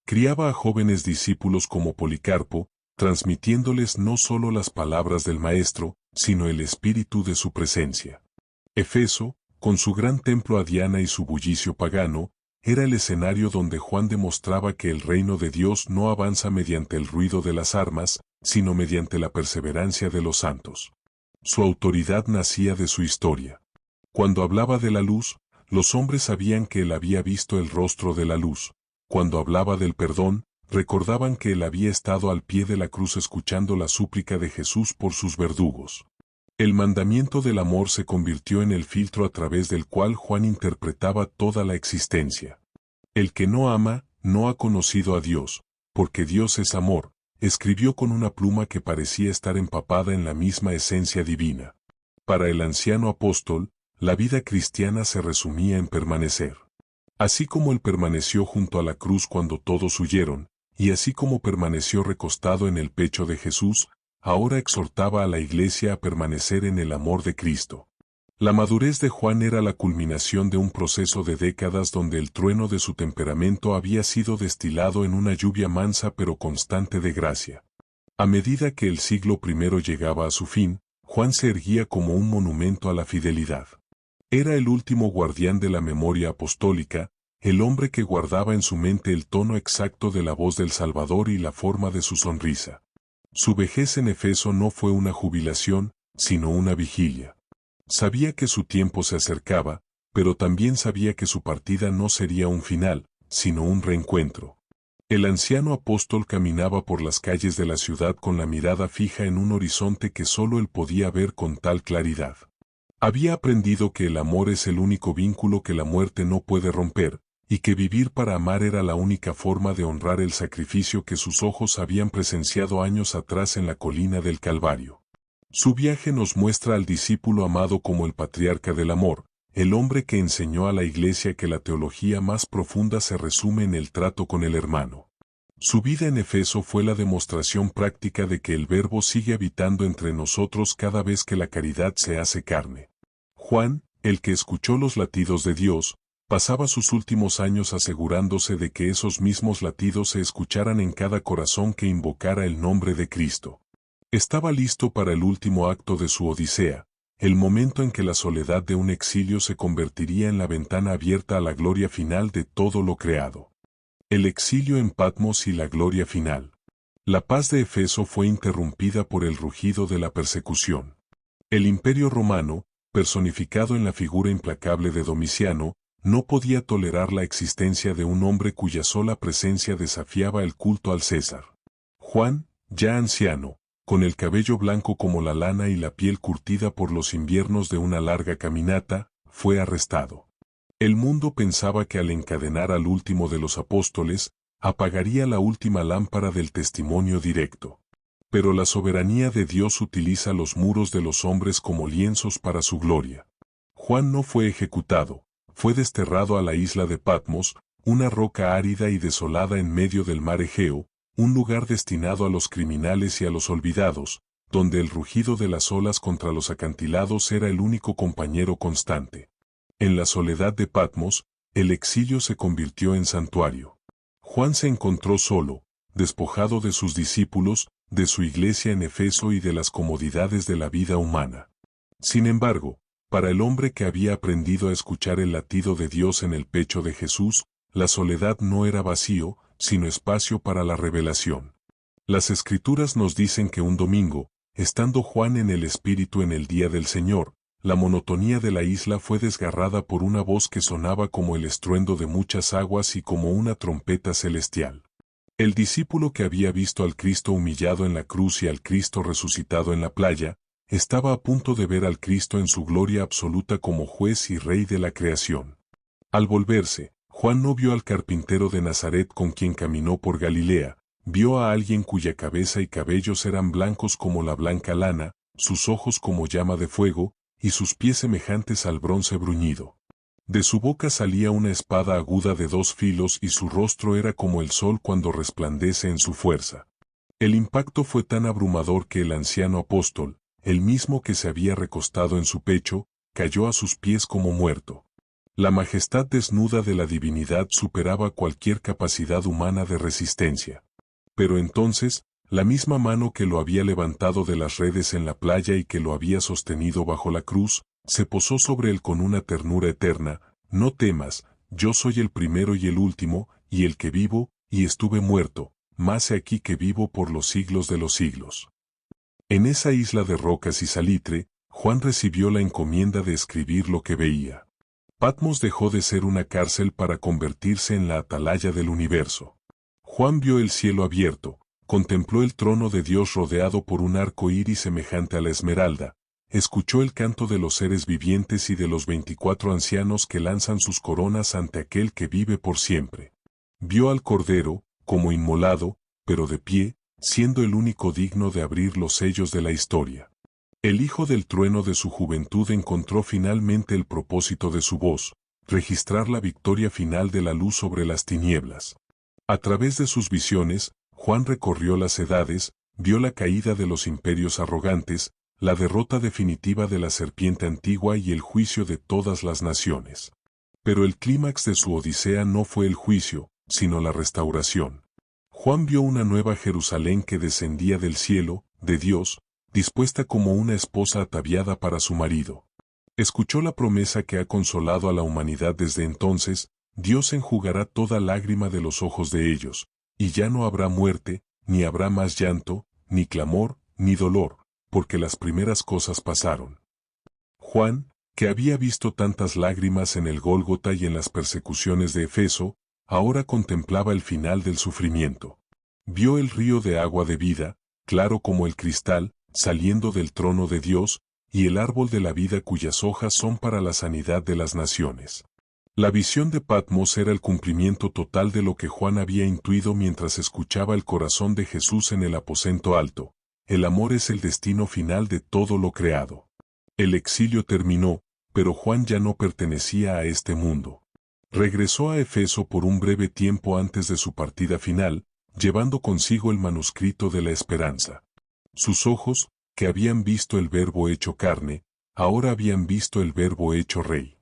Criaba a jóvenes discípulos como Policarpo, transmitiéndoles no solo las palabras del Maestro, sino el espíritu de su presencia. Efeso, con su gran templo a Diana y su bullicio pagano, era el escenario donde Juan demostraba que el reino de Dios no avanza mediante el ruido de las armas, sino mediante la perseverancia de los santos. Su autoridad nacía de su historia. Cuando hablaba de la luz, los hombres sabían que él había visto el rostro de la luz. Cuando hablaba del perdón, recordaban que él había estado al pie de la cruz escuchando la súplica de Jesús por sus verdugos. El mandamiento del amor se convirtió en el filtro a través del cual Juan interpretaba toda la existencia. El que no ama, no ha conocido a Dios, porque Dios es amor, escribió con una pluma que parecía estar empapada en la misma esencia divina. Para el anciano apóstol, la vida cristiana se resumía en permanecer. Así como él permaneció junto a la cruz cuando todos huyeron, y así como permaneció recostado en el pecho de Jesús, ahora exhortaba a la iglesia a permanecer en el amor de Cristo. La madurez de Juan era la culminación de un proceso de décadas donde el trueno de su temperamento había sido destilado en una lluvia mansa pero constante de gracia. A medida que el siglo I llegaba a su fin, Juan se erguía como un monumento a la fidelidad. Era el último guardián de la memoria apostólica, el hombre que guardaba en su mente el tono exacto de la voz del Salvador y la forma de su sonrisa. Su vejez en Efeso no fue una jubilación, sino una vigilia. Sabía que su tiempo se acercaba, pero también sabía que su partida no sería un final, sino un reencuentro. El anciano apóstol caminaba por las calles de la ciudad con la mirada fija en un horizonte que solo él podía ver con tal claridad. Había aprendido que el amor es el único vínculo que la muerte no puede romper, y que vivir para amar era la única forma de honrar el sacrificio que sus ojos habían presenciado años atrás en la colina del Calvario. Su viaje nos muestra al discípulo amado como el patriarca del amor, el hombre que enseñó a la iglesia que la teología más profunda se resume en el trato con el hermano. Su vida en Efeso fue la demostración práctica de que el Verbo sigue habitando entre nosotros cada vez que la caridad se hace carne. Juan, El que escuchó los latidos de Dios, pasaba sus últimos años asegurándose de que esos mismos latidos se escucharan en cada corazón que invocara el nombre de Cristo. Estaba listo para el último acto de su odisea, el momento en que la soledad de un exilio se convertiría en la ventana abierta a la gloria final de todo lo creado. El exilio en Patmos y la gloria final. La paz de Efeso fue interrumpida por el rugido de la persecución. El Imperio Romano, personificado en la figura implacable de Domiciano, no podía tolerar la existencia de un hombre cuya sola presencia desafiaba el culto al César. Juan, ya anciano, con el cabello blanco como la lana y la piel curtida por los inviernos de una larga caminata, fue arrestado. El mundo pensaba que al encadenar al último de los apóstoles, apagaría la última lámpara del testimonio directo. Pero la soberanía de Dios utiliza los muros de los hombres como lienzos para su gloria. Juan no fue ejecutado, fue desterrado a la isla de Patmos, una roca árida y desolada en medio del mar Egeo, un lugar destinado a los criminales y a los olvidados, donde el rugido de las olas contra los acantilados era el único compañero constante. En la soledad de Patmos, el exilio se convirtió en santuario. Juan se encontró solo, despojado de sus discípulos, de su iglesia en Efeso y de las comodidades de la vida humana. Sin embargo, para el hombre que había aprendido a escuchar el latido de Dios en el pecho de Jesús, la soledad no era vacío, sino espacio para la revelación. Las Escrituras nos dicen que un domingo, estando Juan en el Espíritu en el día del Señor, la monotonía de la isla fue desgarrada por una voz que sonaba como el estruendo de muchas aguas y como una trompeta celestial. El discípulo que había visto al Cristo humillado en la cruz y al Cristo resucitado en la playa, estaba a punto de ver al Cristo en su gloria absoluta como juez y rey de la creación. Al volverse, Juan no vio al carpintero de Nazaret con quien caminó por Galilea, vio a alguien cuya cabeza y cabellos eran blancos como la blanca lana, sus ojos como llama de fuego, y sus pies semejantes al bronce bruñido. De su boca salía una espada aguda de 2 filos y su rostro era como el sol cuando resplandece en su fuerza. El impacto fue tan abrumador que el anciano apóstol, el mismo que se había recostado en su pecho, cayó a sus pies como muerto. La majestad desnuda de la divinidad superaba cualquier capacidad humana de resistencia. Pero entonces, la misma mano que lo había levantado de las redes en la playa y que lo había sostenido bajo la cruz, se posó sobre él con una ternura eterna. No temas, yo soy el primero y el último, y el que vivo, y estuve muerto, mas he aquí que vivo por los siglos de los siglos. En esa isla de rocas y salitre, Juan recibió la encomienda de escribir lo que veía. Patmos dejó de ser una cárcel para convertirse en la atalaya del universo. Juan vio el cielo abierto, contempló el trono de Dios rodeado por un arco iris semejante a la esmeralda, escuchó el canto de los seres vivientes y de los 24 ancianos que lanzan sus coronas ante aquel que vive por siempre. Vio al Cordero, como inmolado, pero de pie, siendo el único digno de abrir los sellos de la historia. El hijo del trueno de su juventud encontró finalmente el propósito de su voz, registrar la victoria final de la luz sobre las tinieblas. A través de sus visiones, Juan recorrió las edades, vio la caída de los imperios arrogantes, la derrota definitiva de la serpiente antigua y el juicio de todas las naciones. Pero el clímax de su odisea no fue el juicio, sino la restauración. Juan vio una nueva Jerusalén que descendía del cielo, de Dios, dispuesta como una esposa ataviada para su marido. Escuchó la promesa que ha consolado a la humanidad desde entonces: Dios enjugará toda lágrima de los ojos de ellos, y ya no habrá muerte, ni habrá más llanto, ni clamor, ni dolor, porque las primeras cosas pasaron. Juan, que había visto tantas lágrimas en el Gólgota y en las persecuciones de Efeso, ahora contemplaba el final del sufrimiento. Vio el río de agua de vida, claro como el cristal, saliendo del trono de Dios, y el árbol de la vida cuyas hojas son para la sanidad de las naciones. La visión de Patmos era el cumplimiento total de lo que Juan había intuido mientras escuchaba el corazón de Jesús en el aposento alto. El amor es el destino final de todo lo creado. El exilio terminó, pero Juan ya no pertenecía a este mundo. Regresó a Efeso por un breve tiempo antes de su partida final, llevando consigo el manuscrito de la esperanza. Sus ojos, que habían visto el Verbo hecho carne, ahora habían visto el Verbo hecho Rey.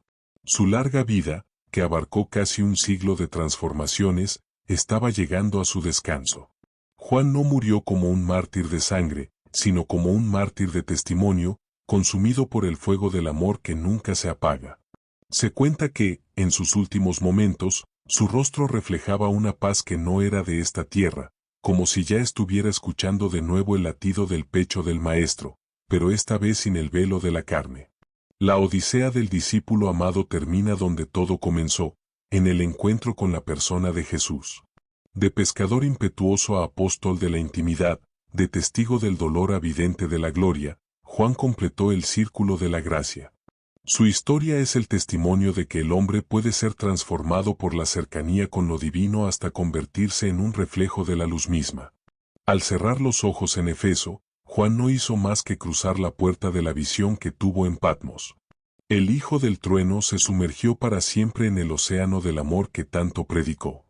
Su larga vida, que abarcó casi un siglo de transformaciones, estaba llegando a su descanso. Juan no murió como un mártir de sangre, sino como un mártir de testimonio, consumido por el fuego del amor que nunca se apaga. Se cuenta que, en sus últimos momentos, su rostro reflejaba una paz que no era de esta tierra, como si ya estuviera escuchando de nuevo el latido del pecho del Maestro, pero esta vez sin el velo de la carne. La odisea del discípulo amado termina donde todo comenzó, en el encuentro con la persona de Jesús. De pescador impetuoso a apóstol de la intimidad, de testigo del dolor a vidente de la gloria, Juan completó el círculo de la gracia. Su historia es el testimonio de que el hombre puede ser transformado por la cercanía con lo divino hasta convertirse en un reflejo de la luz misma. Al cerrar los ojos en Efeso, Juan no hizo más que cruzar la puerta de la visión que tuvo en Patmos. El Hijo del Trueno se sumergió para siempre en el océano del amor que tanto predicó.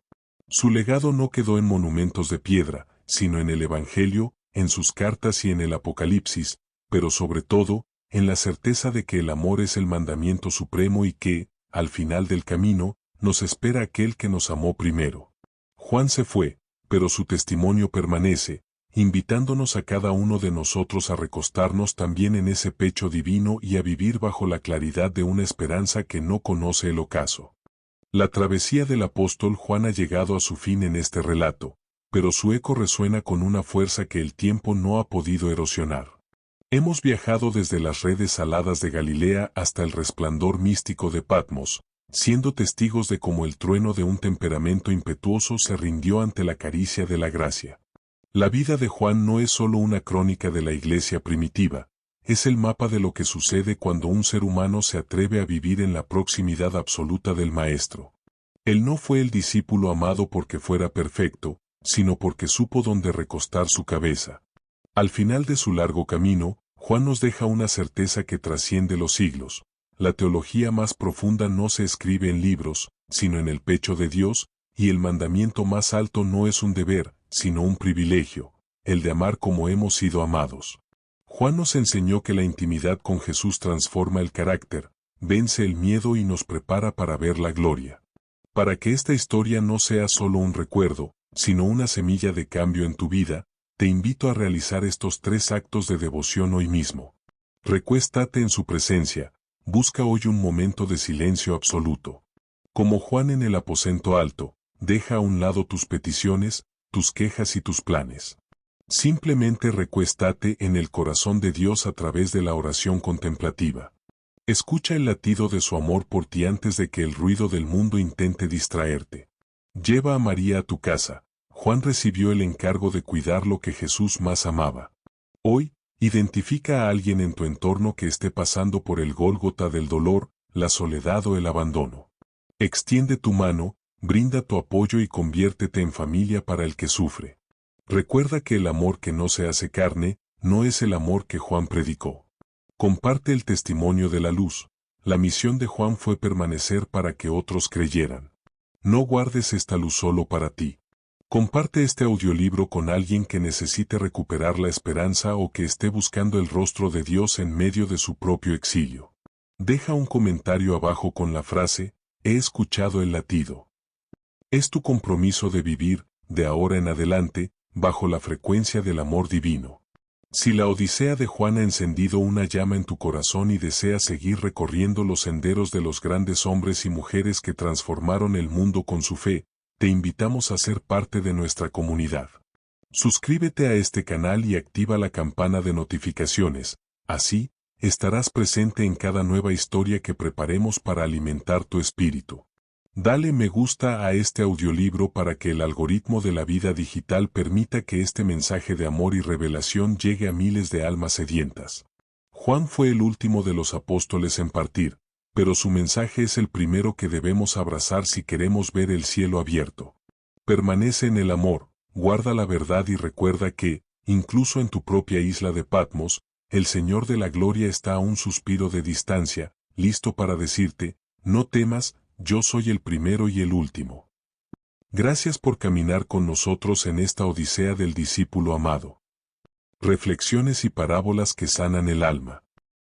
Su legado no quedó en monumentos de piedra, sino en el Evangelio, en sus cartas y en el Apocalipsis, pero sobre todo, en la certeza de que el amor es el mandamiento supremo y que, al final del camino, nos espera aquel que nos amó primero. Juan se fue, pero su testimonio permanece, invitándonos a cada uno de nosotros a recostarnos también en ese pecho divino y a vivir bajo la claridad de una esperanza que no conoce el ocaso. La travesía del apóstol Juan ha llegado a su fin en este relato, pero su eco resuena con una fuerza que el tiempo no ha podido erosionar. Hemos viajado desde las redes saladas de Galilea hasta el resplandor místico de Patmos, siendo testigos de cómo el trueno de un temperamento impetuoso se rindió ante la caricia de la gracia. La vida de Juan no es solo una crónica de la iglesia primitiva, es el mapa de lo que sucede cuando un ser humano se atreve a vivir en la proximidad absoluta del Maestro. Él no fue el discípulo amado porque fuera perfecto, sino porque supo dónde recostar su cabeza. Al final de su largo camino, Juan nos deja una certeza que trasciende los siglos. La teología más profunda no se escribe en libros, sino en el pecho de Dios, y el mandamiento más alto no es un deber, sino un privilegio, el de amar como hemos sido amados. Juan nos enseñó que la intimidad con Jesús transforma el carácter, vence el miedo y nos prepara para ver la gloria. Para que esta historia no sea solo un recuerdo, sino una semilla de cambio en tu vida, te invito a realizar estos 3 actos de devoción hoy mismo. Recuéstate en su presencia, busca hoy un momento de silencio absoluto. Como Juan en el aposento alto, deja a un lado tus peticiones, tus quejas y tus planes. Simplemente recuéstate en el corazón de Dios a través de la oración contemplativa. Escucha el latido de su amor por ti antes de que el ruido del mundo intente distraerte. Lleva a María a tu casa. Juan recibió el encargo de cuidar lo que Jesús más amaba. Hoy, identifica a alguien en tu entorno que esté pasando por el Gólgota del dolor, la soledad o el abandono. Extiende tu mano, brinda tu apoyo y conviértete en familia para el que sufre. Recuerda que el amor que no se hace carne, no es el amor que Juan predicó. Comparte el testimonio de la luz. La misión de Juan fue permanecer para que otros creyeran. No guardes esta luz solo para ti. Comparte este audiolibro con alguien que necesite recuperar la esperanza o que esté buscando el rostro de Dios en medio de su propio exilio. Deja un comentario abajo con la frase, he escuchado el latido. Es tu compromiso de vivir, de ahora en adelante, bajo la frecuencia del amor divino. Si la odisea de Juan ha encendido una llama en tu corazón y deseas seguir recorriendo los senderos de los grandes hombres y mujeres que transformaron el mundo con su fe, te invitamos a ser parte de nuestra comunidad. Suscríbete a este canal y activa la campana de notificaciones, así, estarás presente en cada nueva historia que preparemos para alimentar tu espíritu. Dale me gusta a este audiolibro para que el algoritmo de la vida digital permita que este mensaje de amor y revelación llegue a miles de almas sedientas. Juan fue el último de los apóstoles en partir, pero su mensaje es el primero que debemos abrazar si queremos ver el cielo abierto. Permanece en el amor, guarda la verdad y recuerda que, incluso en tu propia isla de Patmos, el Señor de la Gloria está a un suspiro de distancia, listo para decirte, no temas, yo soy el primero y el último. Gracias por caminar con nosotros en esta odisea del discípulo amado. Reflexiones y parábolas que sanan el alma.